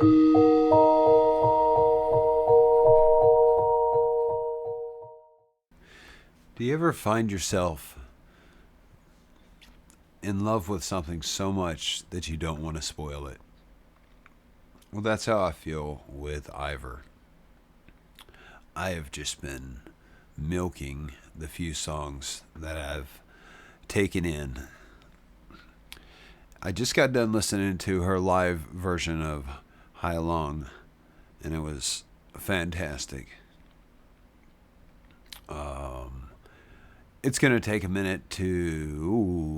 Do you ever find yourself in love with something so much that you don't want to spoil it? Well, that's how I feel with Eivor. I have just been milking the few songs that I've taken in. I just got done listening to her live version of Heilung, and it was fantastic. It's going to take a minute to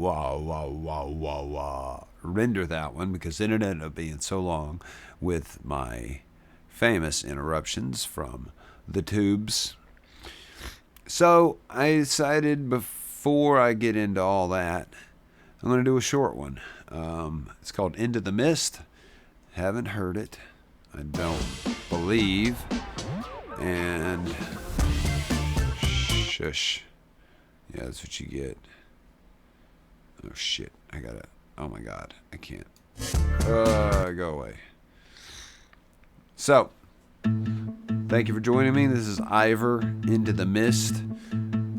render that one because it ended up being so long with my famous interruptions from the tubes. So I decided before I get into all that, I'm going to do a short one. It's called Into the Mist. Haven't heard it, I don't believe. And shush. Yeah, that's what you get. Oh shit, I gotta, oh my god, I can't. Go away. So, thank you for joining me. This is Eivor, Into the Mist.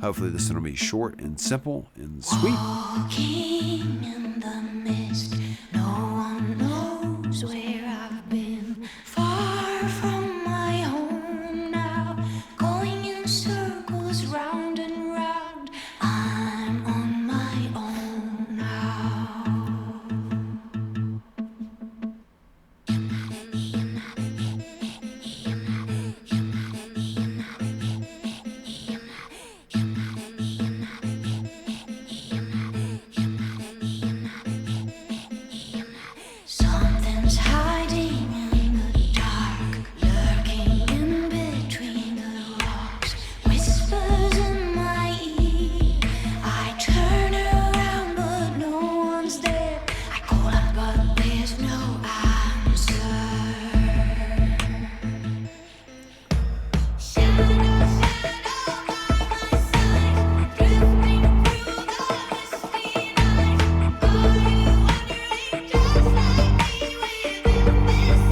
Hopefully this one will be short and simple and sweet. Walking in the mist, no one knows where I've been. Far from my home now, going in circles round and round. I'm on my own now. Something's hiding in the dark, lurking in between the rocks. Whispers in my ear. I turn around, but no one's there. I call out, but there's no answer. Shadow, shadow by my side, drifting through the misty night. Are you wondering just like me within this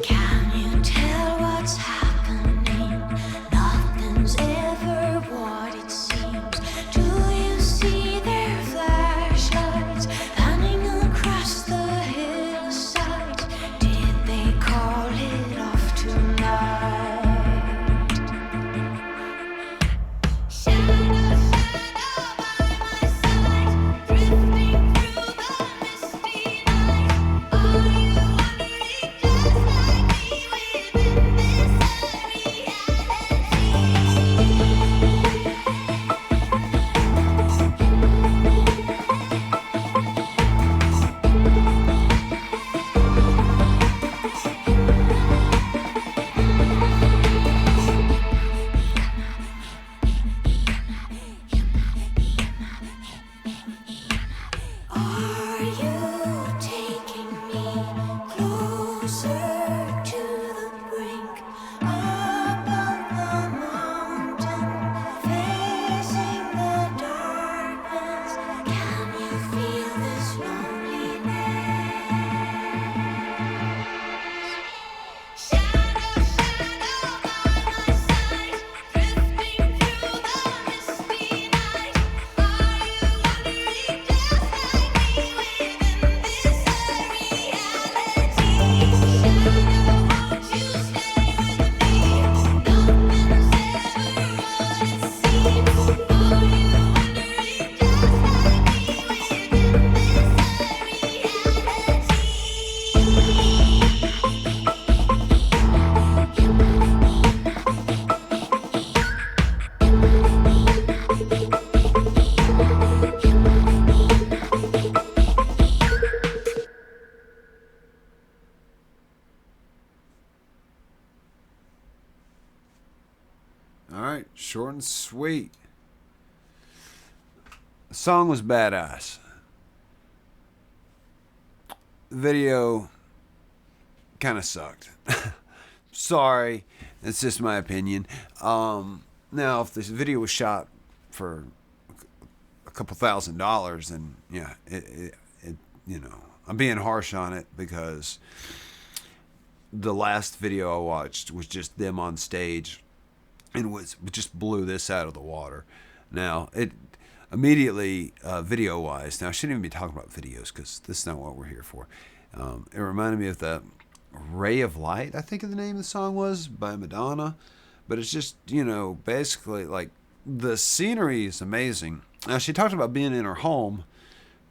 Can you tell what's happening? Nothing's ever what it seems. Do you see their flashlights panning across the hillside? Did they call it off tonight? Shadow, shadow by my side, drifting through the misty night. Are you wondering just like me within this Are you taking me closer to the brink? Up on the mountain, facing the darkness. Can you feel this loneliness? Shadow, shadow by my side, drifting through the misty night. Are you wondering just like me within this reality? Shadow, won't you stay with me? Nothing's ever what it seems. Are you wondering just like me within All right, short and sweet. The song was badass. The video kind of sucked. Sorry, it's just my opinion. Now, if this video was shot for a couple $1,000s, then yeah, it you know, I'm being harsh on it because the last video I watched was just them on stage and just blew this out of the water. Now, it immediately, video wise, now I shouldn't even be talking about videos because this is not what we're here for. It reminded me of the Ray of Light, I think the name of the song was, by Madonna. But it's just, you know, basically like the scenery is amazing. Now, she talked about being in her home,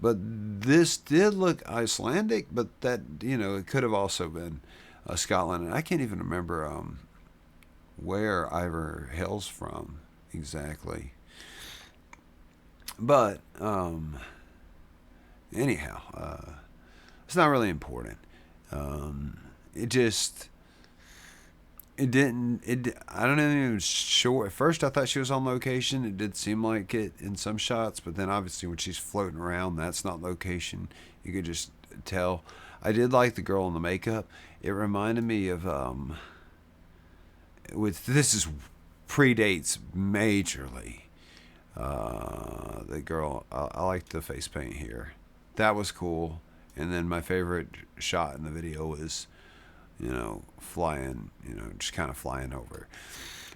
but this did look Icelandic, but that, you know, it could have also been Scotland. And I can't even remember where Eivor hails from exactly. But anyhow, it's not really important. It just, it didn't, I don't even sure. At first I thought she was on location. It did seem like it in some shots, but then obviously when she's floating around, that's not location. You could just tell. I did like the girl in the makeup. It reminded me of, this is predates majorly. The girl, I like the face paint here. That was cool. And then my favorite shot in the video was, you know, flying, you know, just kind of flying over.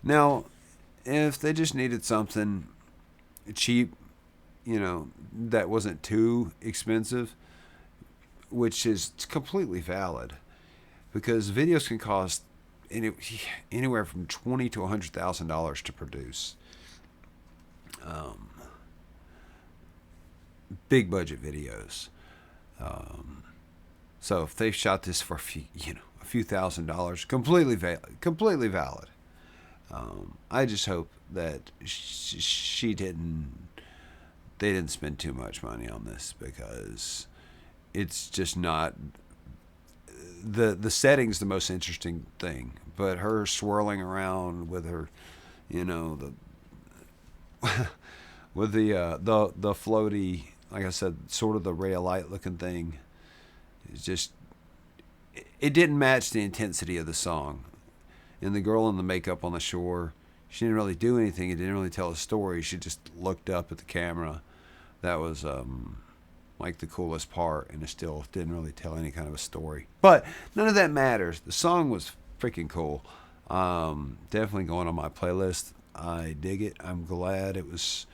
Now, if they just needed something cheap, you know, that wasn't too expensive, which is completely valid, because videos can cost anywhere from $20,000 to $100,000 to produce. Big budget videos. So if they shot this for a few $1,000, completely valid. I just hope that they didn't spend too much money on this, because it's just not, the setting's the most interesting thing, but her swirling around with her, you know, with the floaty, like I said, sort of the ray of light looking thing, it's just, it didn't match the intensity of the song. And the girl in the makeup on the shore, she didn't really do anything. It didn't really tell a story. She just looked up at the camera. That was like the coolest part, and it still didn't really tell any kind of a story. But none of that matters. The song was freaking cool. Definitely going on my playlist. I dig it. I'm glad it was.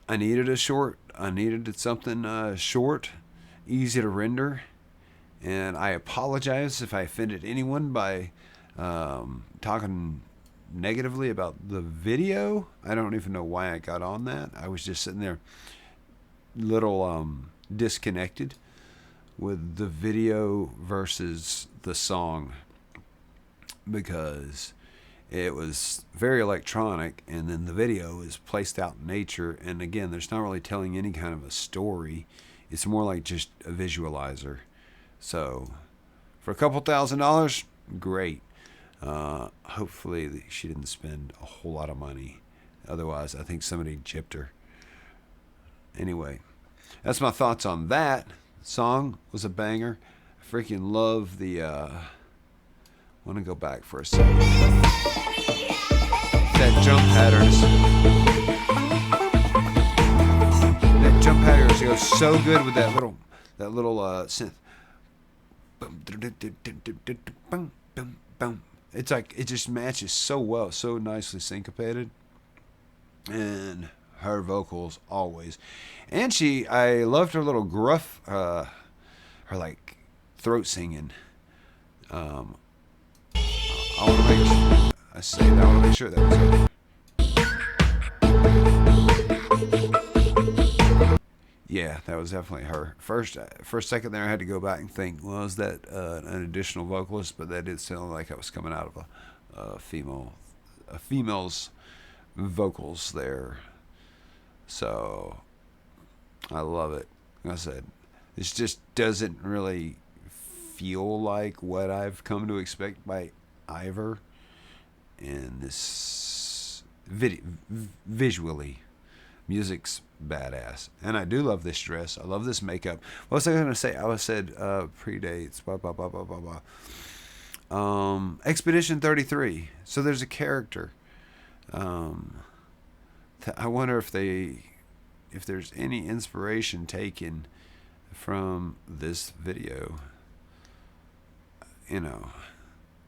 I needed something short, easy to render, and I apologize if I offended anyone by talking negatively about the video. I don't even know why I got on that. I was just sitting there, little disconnected with the video versus the song, because it was very electronic, and then the video is placed out in nature, and again, there's not really telling any kind of a story. It's more like just a visualizer. So for a couple $1,000, great. Hopefully she didn't spend a whole lot of money. Otherwise, I think somebody gypped her. Anyway, that's my thoughts on that. The song was a banger. I freaking love the, I want to go back for a second. That jump patterns. That jump patterns goes so good with that little synth. It's like, it just matches so well, so nicely syncopated. And her vocals always. And I loved her little gruff, her like throat singing. I want to make sure that was her. Yeah, that was definitely her. For a second there, I had to go back and think, well, is that an additional vocalist? But that did sound like it was coming out of a female's vocals there. So I love it. Like I said, this just doesn't really feel like what I've come to expect by Eivor in this visually. Music's badass. And I do love this dress. I love this makeup. What was I going to say? I said predates. Blah, blah, blah, blah, blah, blah. Expedition 33. So there's a character. I wonder if there's any inspiration taken from this video. You know,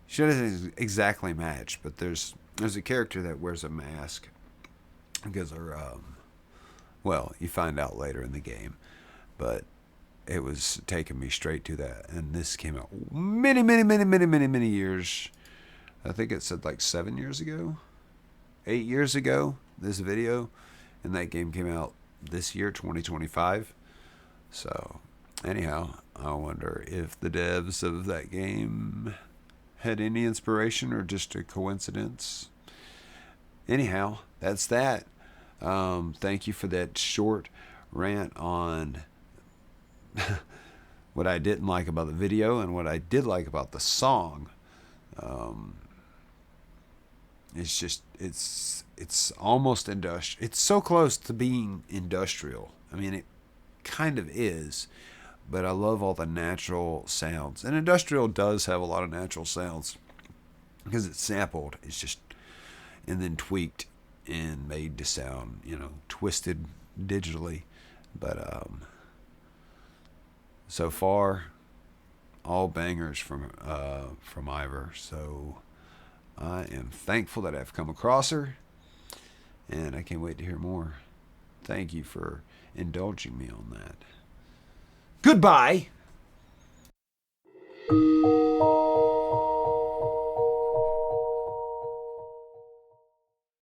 she doesn't exactly match, but there's a character that wears a mask because her well, you find out later in the game, but it was taking me straight to that. And this came out many years. I think it said like 7 years ago, 8 years ago, this video. And that game came out this year, 2025. So, anyhow, I wonder if the devs of that game had any inspiration or just a coincidence. Anyhow, that's that. Thank you for that short rant on what I didn't like about the video and what I did like about the song. It's just, it's almost industrial. It's so close to being industrial. I mean, it kind of is, but I love all the natural sounds. And industrial does have a lot of natural sounds because it's sampled. It's just, and then tweaked and made to sound, twisted digitally. But so far, all bangers from Eivor. So I am thankful that I've come across her, and I can't wait to hear more. Thank you for indulging me on that. Goodbye.